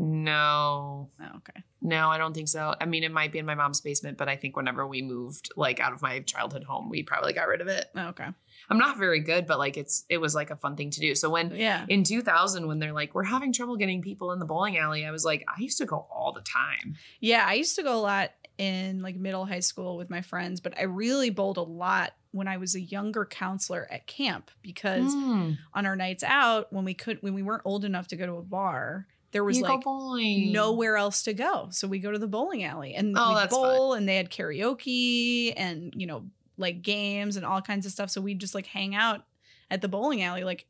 No. Oh, okay. No, I don't think so. I mean, it might be in my mom's basement, but I think whenever we moved like out of my childhood home, we probably got rid of it. Oh, okay. I'm not very good, but like it was like a fun thing to do. So when in 2000, when they're like, we're having trouble getting people in the bowling alley, I was like, I used to go all the time. Yeah, I used to go a lot in like middle high school with my friends, but I really bowled a lot when I was a younger counselor at camp because on our nights out, when we weren't old enough to go to a bar, there was like nowhere else to go. So we go to the bowling alley and we bowl fun. And they had karaoke and, you know, like games and all kinds of stuff. So we just like hang out at the bowling alley like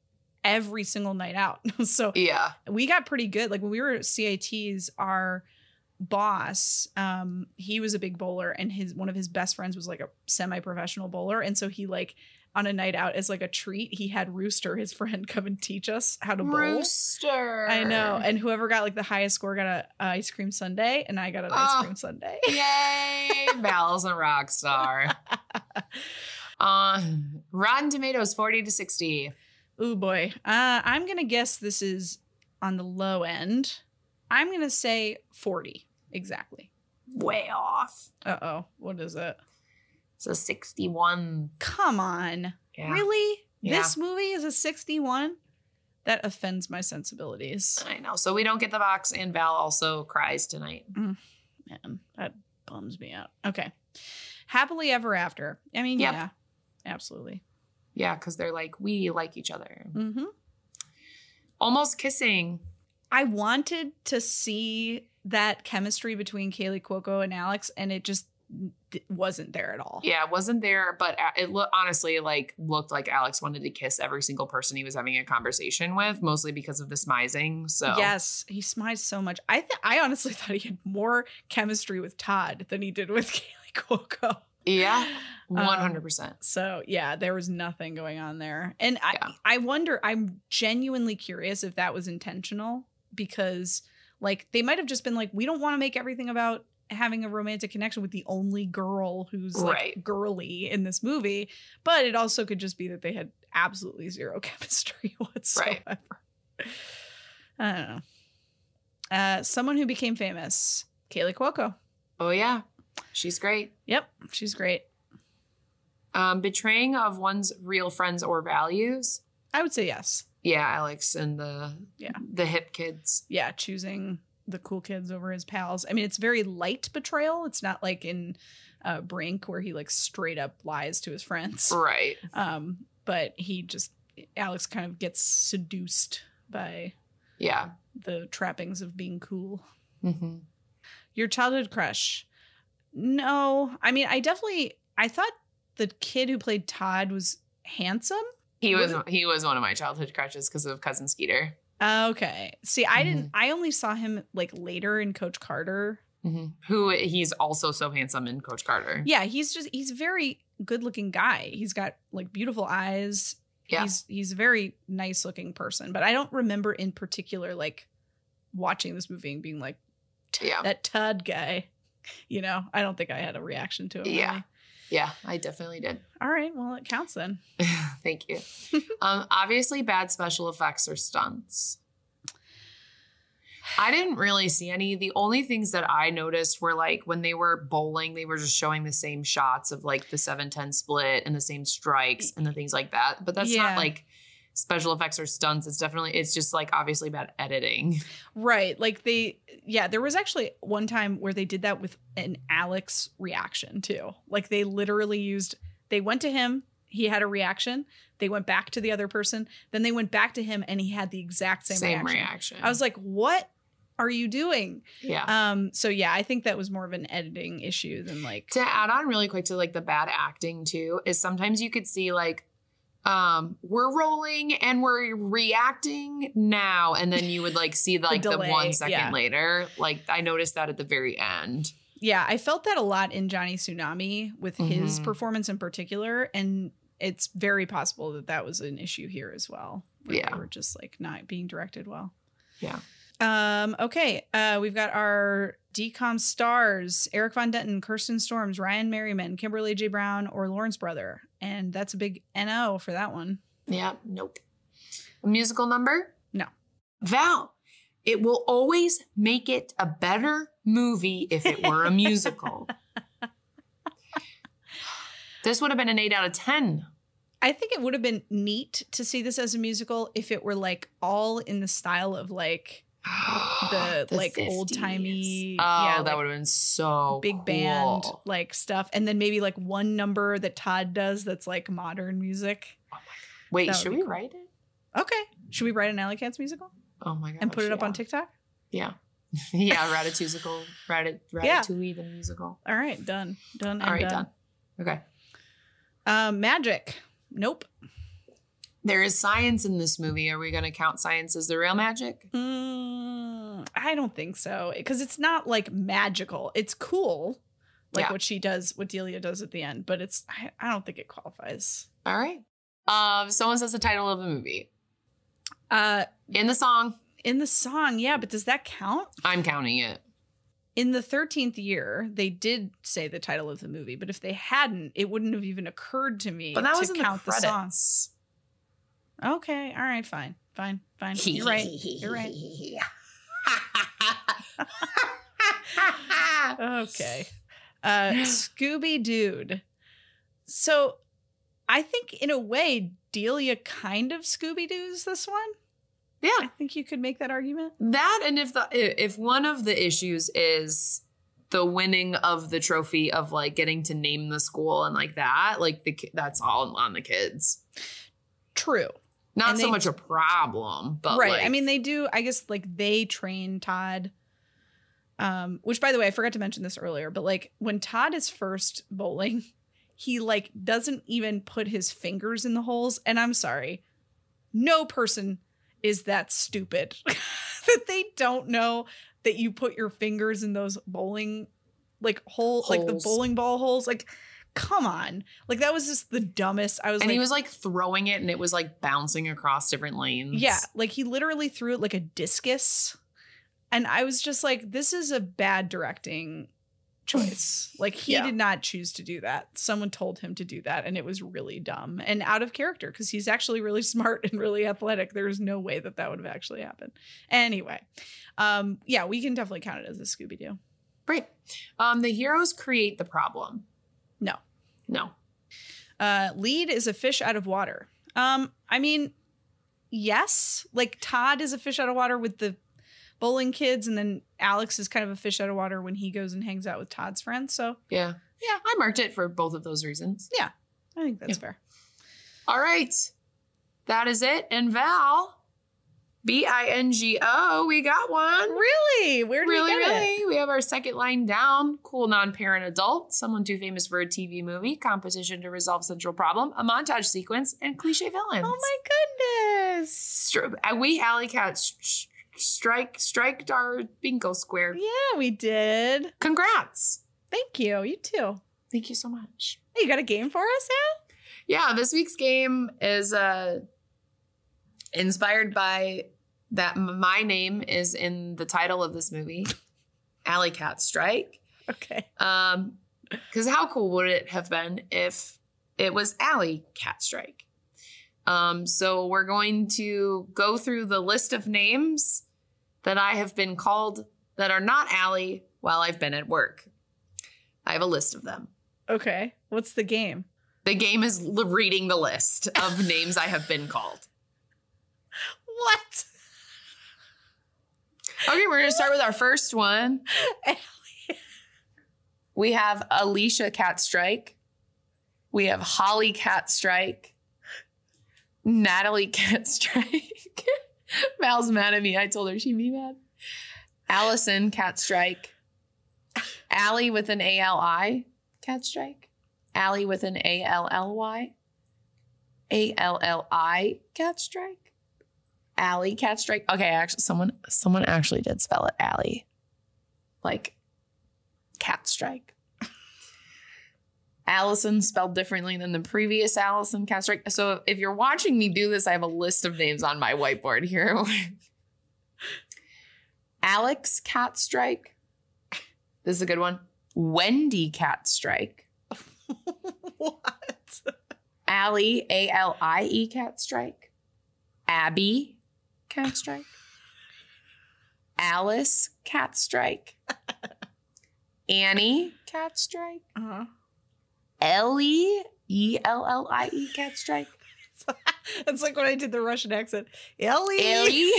every single night out. So yeah, we got pretty good. Like when we were at CATs, our boss, he was a big bowler and one of his best friends was like a semi-professional bowler. And so he like on a night out as like a treat, he had Rooster, his friend, come and teach us how to bowl. Rooster. I know. And whoever got like the highest score got an ice cream sundae and I got an ice cream sundae. Yay. Val's a rock star. Rotten Tomatoes 40 to 60. Oh boy. I'm going to guess this is on the low end. I'm going to say 40 exactly. Way off. Uh-oh. What is it? It's a 61. Come on. Yeah. Really? Yeah. This movie is a 61? That offends my sensibilities. I know. So we don't get the box, and Val also cries tonight. Man, that bums me out. Okay. Happily Ever After. I mean, yeah, absolutely. Yeah, because they're like, we like each other. Mm-hmm. Almost kissing. I wanted to see that chemistry between Kaylee Cuoco and Alex, and it just wasn't there at all. Yeah, it wasn't there, but it honestly looked like Alex wanted to kiss every single person he was having a conversation with, mostly because of the smizing. So yes, he smized so much. I honestly thought he had more chemistry with Todd than he did with Kaylee Cuoco. Yeah, 100%. So yeah, there was nothing going on there, and I wonder. I'm genuinely curious if that was intentional because like they might have just been like, we don't want to make everything about having a romantic connection with the only girl who's like girly in this movie, but it also could just be that they had absolutely zero chemistry whatsoever. Right. I don't know. Someone who became famous, Kaylee Cuoco. Oh yeah, she's great. Yep, she's great. Betraying of one's real friends or values. I would say yes. Yeah, Alex and the hip kids. Yeah, choosing the cool kids over his pals. I mean, it's very light betrayal. It's not like in Brink where he like straight up lies to his friends. Right. But Alex kind of gets seduced by the trappings of being cool. Mm-hmm. Your childhood crush. No, I mean, I thought the kid who played Todd was handsome. He was one of my childhood crushes because of Cousin Skeeter. Okay. See, I only saw him like later in Coach Carter. Mm-hmm. Who he's also so handsome in Coach Carter. Yeah, he's a very good looking guy. He's got like beautiful eyes. Yeah. He's a very nice looking person, but I don't remember in particular like watching this movie and being like, that Todd guy, you know, I don't think I had a reaction to him. Yeah. Really. Yeah, I definitely did. All right. Well, it counts then. Thank you. Obviously bad special effects or stunts. I didn't really see any. The only things that I noticed were like when they were bowling, they were just showing the same shots of like the 7-10 split and the same strikes and the things like that. But that's not like special effects or stunts. It's just like obviously bad editing. Right. Like there was actually one time where they did that with an Alex reaction too. Like they literally they went to him, he had a reaction. They went back to the other person. Then they went back to him and he had the exact same reaction. I was like, what are you doing? Yeah. So yeah, I think that was more of an editing issue than like. To add on really quick to like the bad acting too, is sometimes you could see like We're rolling and we're reacting now. And then you would like see like the delay, 1 second later. Like I noticed that at the very end. Yeah, I felt that a lot in Johnny Tsunami with his performance in particular. And it's very possible that that was an issue here as well. Where they were just like not being directed well. Yeah. Okay. We've got our DCOM stars, Eric Von Denton, Kirsten Storms, Ryan Merriman, Kimberly J. Brown, or Lawrence Brother. And that's a big NO for that one. Yeah. Nope. A musical number? No. Val, it will always make it a better movie if it were a musical. This would have been an 8 out of 10. I think it would have been neat to see this as a musical if it were like all in the style of like the like 50s. old timey. That would have been so big cool. band like stuff. And then maybe like one number that Todd does that's like modern music. Oh my God. Wait, That should would we be cool. write it? Okay. Should we write an Alley Cats musical Oh my God. and put it up on TikTok? Yeah. Yeah. Ratatouille. Ratatouille the musical. All right. Done. Done. All right. Done. Okay. Magic. Nope. There is science in this movie. Are we going to count science as the real magic? I don't think so. Because it's not like magical. It's cool. Like what she does, what Delia does at the end. But it's, I don't think it qualifies. All right. Someone says the title of the movie. In the song. In the song, yeah. But does that count? I'm counting it. In the 13th year, they did say the title of the movie, but if they hadn't, it wouldn't have even occurred to me But that to was in count the the song. credits. Okay, all right, fine. You're right. Okay. Scooby Dude. So I think in a way, Delia kind of Scooby Doo's this one. Yeah. I think you could make that argument. That, and if one of the issues is the winning of the trophy of like getting to name the school and like that, like that's all on the kids. True. Not And so they- much a problem, but right. like, I mean, they do, I guess, like they train Todd. Which, by the way, I forgot to mention this earlier, but like when Todd is first bowling, he like doesn't even put his fingers in the holes. And I'm sorry, no person is that stupid that they don't know that you put your fingers in those bowling like holes, like the bowling ball holes. Like, come on. Like that was just the dumbest. He was like throwing it and it was like bouncing across different lanes. Yeah. Like he literally threw it like a discus. And I was just like, this is a bad directing choice. Like he did not choose to do that. Someone told him to do that. And it was really dumb and out of character because he's actually really smart and really athletic. There's no way that that would have actually happened. Anyway. Yeah, we can definitely count it as a Scooby-Doo. Right. The heroes create the problem. No. Lead is a fish out of water. I mean, yes. Like Todd is a fish out of water with the bowling kids, and then Alex is kind of a fish out of water when he goes and hangs out with Todd's friends. So yeah, I marked it for both of those reasons. Yeah, I think that's fair. All right, that is it. And Val, BINGO, we got one. Really? Where did we get it? We have our second line down. Cool non-parent adult, someone too famous for a TV movie, competition to resolve central problem, a montage sequence, and cliche villains. Oh my goodness! We Alley Cats striked our bingo square. Yeah, we did. Congrats. Thank you. You too. Thank you so much. Hey, you got a game for us now? Yeah, this week's game is inspired by that my name is in the title of this movie, Alley Cat Strike. Okay. Because how cool would it have been if it was Alley Cat Strike? So we're going to go through the list of names that I have been called that are not Allie while I've been at work. I have a list of them. Okay. What's the game? The game is reading the list of names I have been called. What? Okay, we're going to start with our first one. We have Alicia Cat Strike. We have Holly Cat Strike. Natalie Cat Strike. Val's mad at me. I told her she'd be mad. Allison Cat Strike. Allie with an ALI Cat Strike. Allie with an ALLY. Alli cat strike. Allie cat strike. Okay, actually, someone actually did spell it Allie, like cat strike. Allison spelled differently than the previous Allison cat strike. So if you're watching me do this, I have a list of names on my whiteboard here. Alex cat strike. This is a good one. Wendy cat strike. What? Allie, A-L-I-E cat strike. Abby cat strike. Alice cat strike. Annie cat strike. Uh-huh. Ellie, E-L-L-I-E cat strike. It's like when I did the Russian accent. Ellie. Ellie.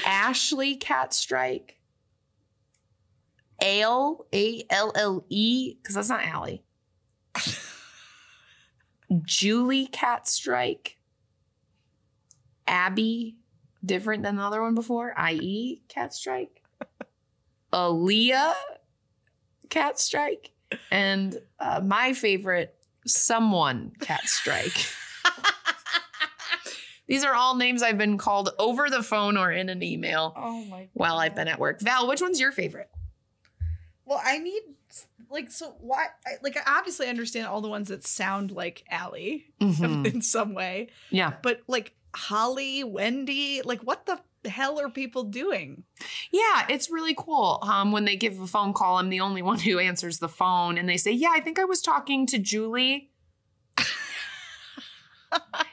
Ashley cat strike. Ale, A-L-L-E, because that's not Allie. Julie cat strike. Abby, different than the other one before. I-E cat strike. Aaliyah cat strike. And my favorite, someone cat strike. These are all names I've been called over the phone or in an email while I've been at work. Val, which one's your favorite? Well, I need, like, so why? I obviously understand all the ones that sound like Allie in some way. Yeah. But, like, Holly, Wendy, like, what the hell are people doing? Yeah, it's really cool. When they give a phone call, I'm the only one who answers the phone, and they say, yeah, I think I was talking to Julie.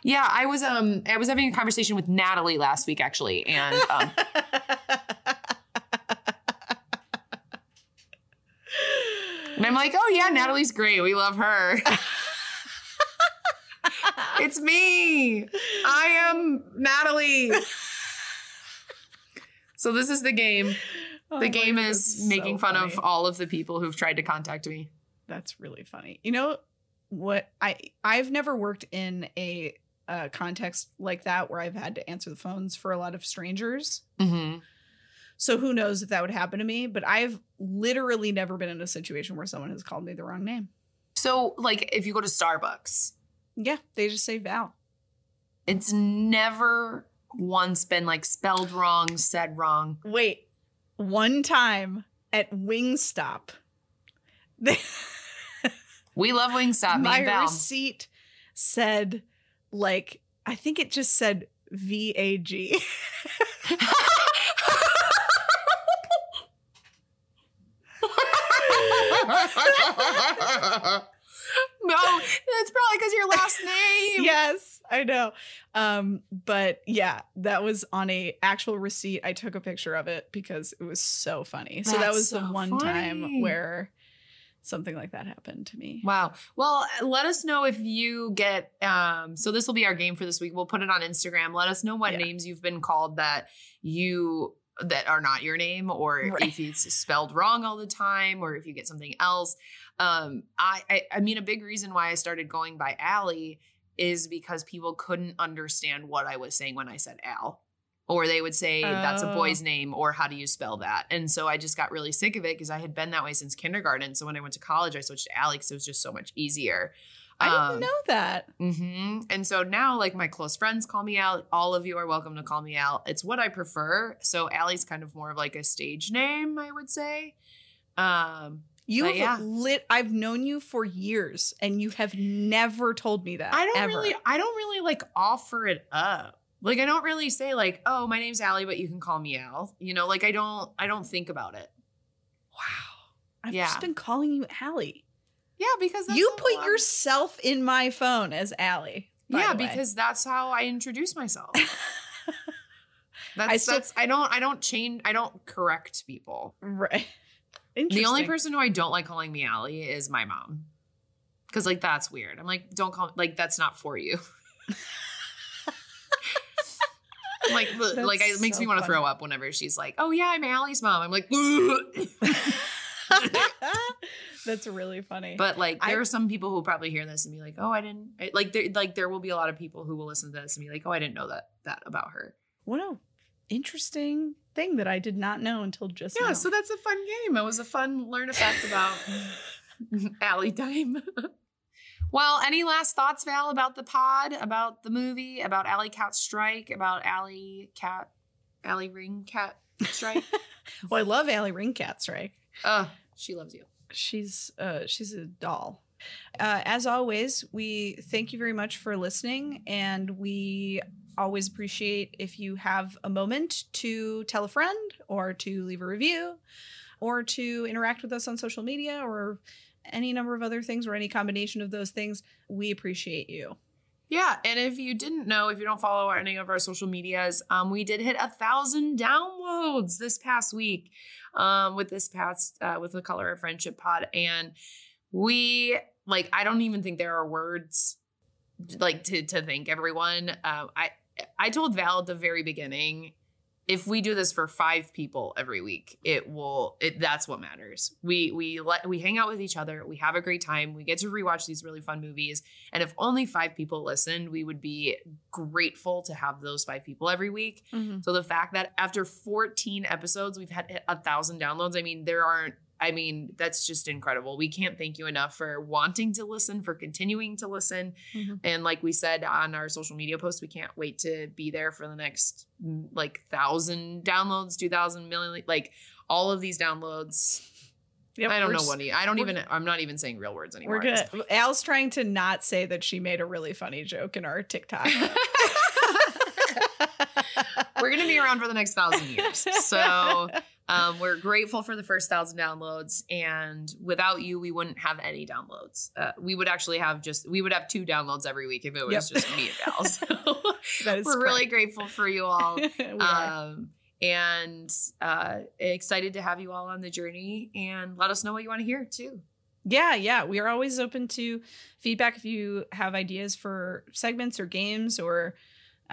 Yeah, I was having a conversation with Natalie last week, actually, and and I'm like, oh yeah, Natalie's great. We love her. It's me. I am Natalie. So this is the game. The game is making fun of all of the people who've tried to contact me. That's really funny. You know what? I've never worked in a context like that where I've had to answer the phones for a lot of strangers. Mm-hmm. So who knows if that would happen to me? But I've literally never been in a situation where someone has called me the wrong name. So, like, if you go to Starbucks. Yeah, they just say Val. It's never once been, like, spelled wrong, said wrong. Wait, one time at Wingstop. We love Wingstop. My me and Val. receipt said, like, I think it just said VAG. No, that's probably because your last name. Yes, I know. But yeah, that was on a actual receipt. I took a picture of it because it was so funny. So that was the one time where something like that happened to me. Wow. Well, let us know if you get, so this will be our game for this week. We'll put it on Instagram. Let us know what names you've been called that are not your name, or if it's spelled wrong all the time, or if you get something else. I mean, a big reason why I started going by Allie is because people couldn't understand what I was saying when I said Al, or they would say that's a boy's name, or how do you spell that? And so I just got really sick of it because I had been that way since kindergarten. So when I went to college, I switched to Allie because it was just so much easier. I didn't know that. Mm-hmm. And so now, like, my close friends call me Al. All of you are welcome to call me Al. It's what I prefer. So Allie's kind of more of like a stage name, I would say. I've known you for years, and you have never told me that. I don't really like offer it up. Like, I don't really say like, oh, my name's Allie, but you can call me Al. You know, like I don't think about it. Wow. I've just been calling you Allie. Yeah, because you put yourself in my phone as Allie. Yeah, because that's how I introduce myself. I don't correct people. Right. The only person who I don't like calling me Allie is my mom. Because, like, that's weird. I'm like, don't call, like, that's not for you. It makes me want to throw up whenever she's like, oh yeah, I'm Allie's mom. I'm like, that's really funny. But like, there are some people who will probably hear this and be like, oh, there will be a lot of people who will listen to this and be like, oh, I didn't know that about her. What a interesting thing that I did not know until just now. Yeah, so that's a fun game. It was a fun learn a fact about Allie time. Well, any last thoughts, Val, about the pod, about the movie, about Alley Cat Strike, about Alley Ring Cat Strike? Well, I love Alley Ring Cat Strike. She loves you. She's a doll. As always, we thank you very much for listening, and we always appreciate if you have a moment to tell a friend or to leave a review or to interact with us on social media or any number of other things or any combination of those things. We appreciate you. Yeah, and if you didn't know, if you don't follow any of our social medias, we did hit 1,000 downloads this past week with the Color of Friendship pod, and we I don't even think there are words to thank everyone. I told Val at the very beginning, if we do this for 5 people every week, that's what matters. We hang out with each other. We have a great time. We get to rewatch these really fun movies. And if only 5 people listened, we would be grateful to have those 5 people every week. Mm-hmm. So the fact that after 14 episodes, we've had 1,000 downloads, that's just incredible. We can't thank you enough for wanting to listen, for continuing to listen. Mm-hmm. And like we said on our social media post, we can't wait to be there for the next 1,000 downloads, 2,000 million, all of these downloads. Yep, I'm not even saying real words anymore. We're good. Al's trying to not say that she made a really funny joke in our TikTok. We're going to be around for the next 1,000 years. So we're grateful for the first 1,000 downloads. And without you, we wouldn't have any downloads. We would actually have 2 downloads every week if it was just me and Val. So we're really grateful for you all. And excited to have you all on the journey, and let us know what you want to hear too. Yeah. We are always open to feedback. If you have ideas for segments or games, or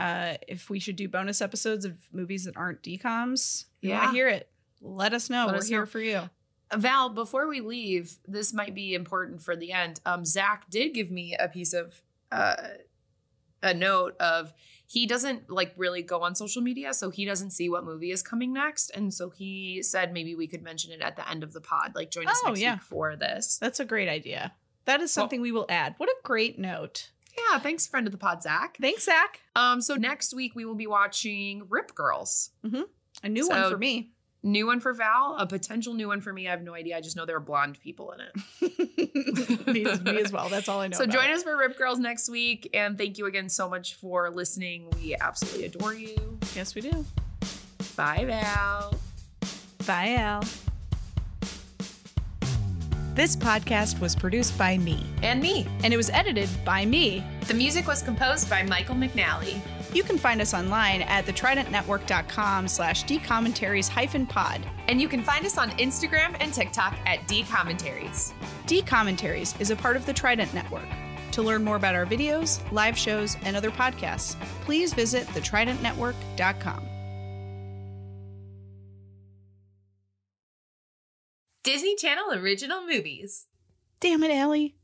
if we should do bonus episodes of movies that aren't DCOMs, you want to hear it, let us know. We're here for you. Val, before we leave, this might be important for the end. Zach did give me a piece of a note of, he doesn't really go on social media, so he doesn't see what movie is coming next. And so he said maybe we could mention it at the end of the pod, join us next week for this. That's a great idea. That is something we will add. What a great note. Yeah, thanks, friend of the pod, Zach. Thanks, Zach. So next week we will be watching Rip Girls. Mm-hmm. A new one for me. New one for Val, a potential new one for me. I have no idea. I just know there are blonde people in it. me as well. That's all I know. So join us for Rip Girls next week. And thank you again so much for listening. We absolutely adore you. Yes, we do. Bye, Val. Bye, Al. This podcast was produced by me. And me. And it was edited by me. The music was composed by Michael McNally. You can find us online at thetridentnetwork.com/dcommentaries-pod. And you can find us on Instagram and TikTok at dcommentaries. Dcommentaries is a part of the Trident Network. To learn more about our videos, live shows, and other podcasts, please visit thetridentnetwork.com. Disney Channel original movies. Damn it, Allie.